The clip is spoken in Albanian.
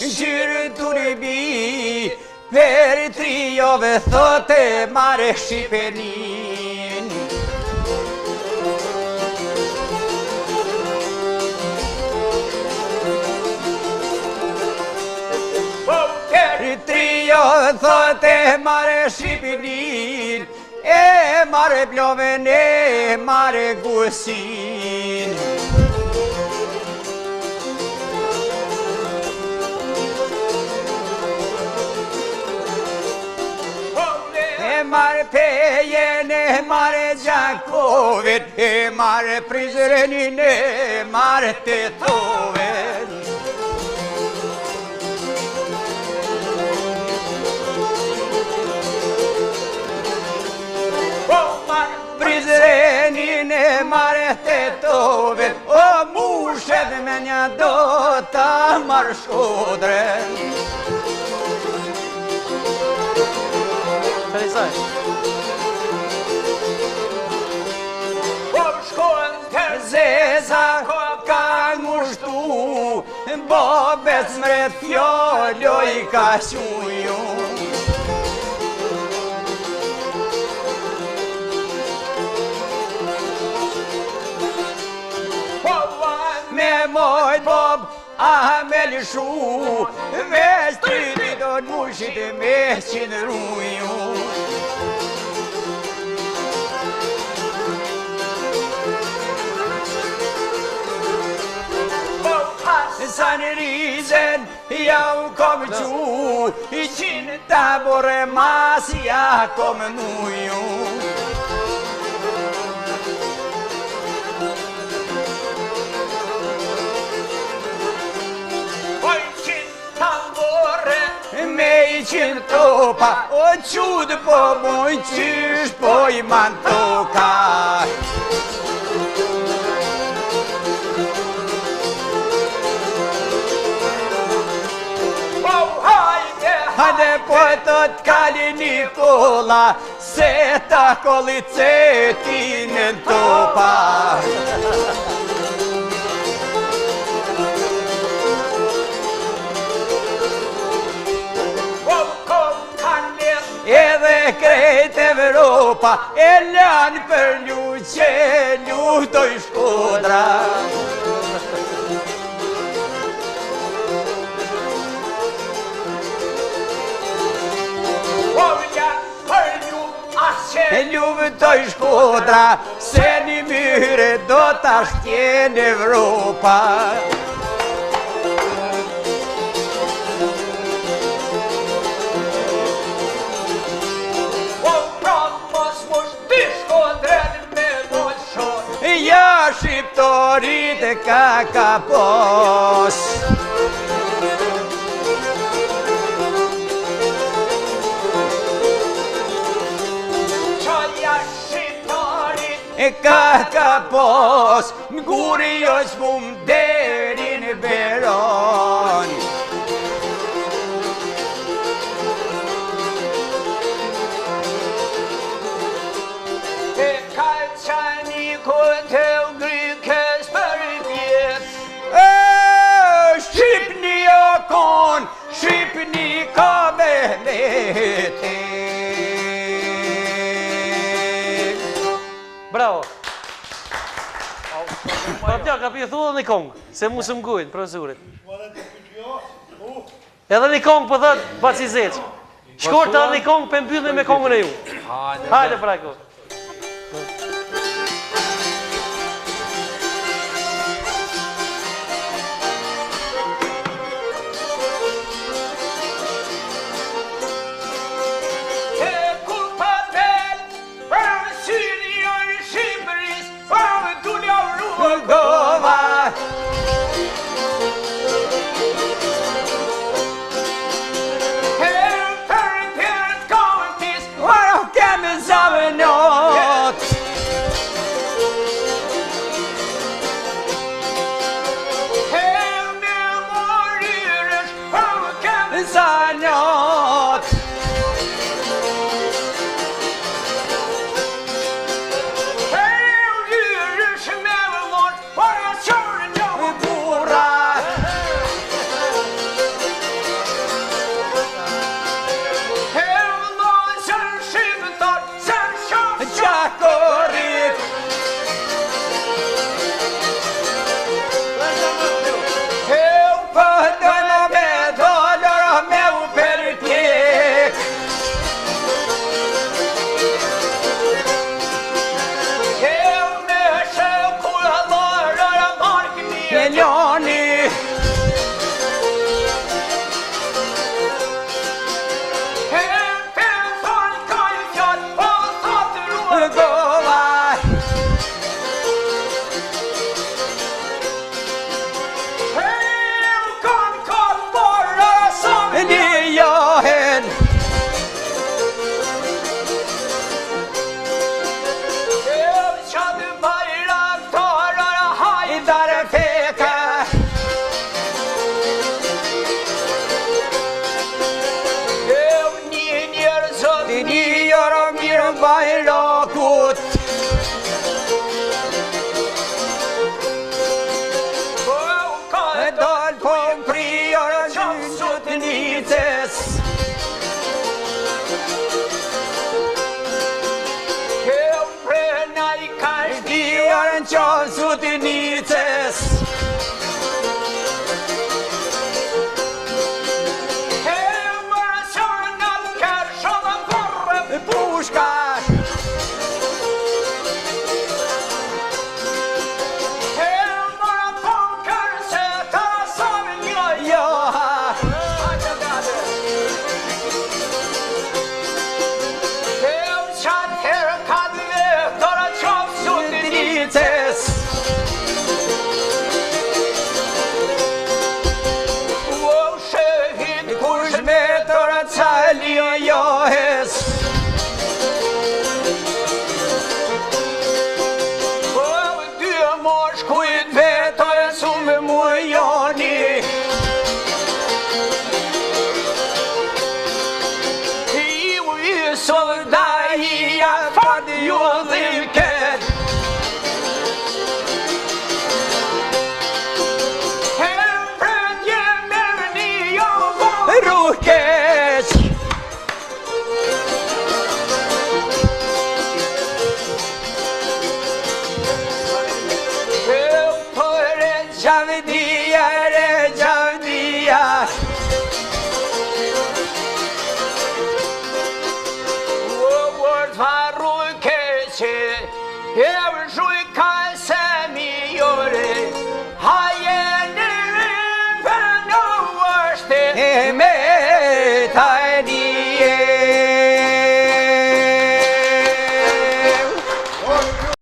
Gjyrë turbi Per triove thote mare Shqipenin Per triove thote mare Shqipenin E mare Bloven e mare Gusin Mare Pejen, mare Gjakovit, mare Prizrenin, mare Tetovit. Prizrenin, mare Tetovit, o mushet me një do ta marrë shkodren. Zeza ka ngushtu Babet mret fjollo I ka shuju Me mojt bob a me lëshu Vesh ty do t'mushit me qinruju Sa në rizen ja u kom qu I qinë tabore mas ja kom nuju Oj qinë tabore me I qinë topa O qudë po moj qysh po I man toka Hajde po të t'kali Nikola Se ta kolicetin në topa Edhe krejt Evropa E lanë për lu që lutoj Shkodra Luvëtoj Shkodra Se një myre do t'a shtjen Evropa O prap mos mosh ty Shkodren me moshon Ja shqiptorit e ka pos E ka pos Nguri jo s'mum derin beron E ka qani kote u grykes për vjet Shqipni o kon Shqipni ka velete Bravo! Pa tja, ka pje thua një kongë, se mu së mgujnë, profesorit. Edhe një kongë për thët, baci zeqë. Shkort edhe një kongë për mbyllën me kongën e ju. Hajde, prajko. No djarën qovë Sudenicës. Pushkash me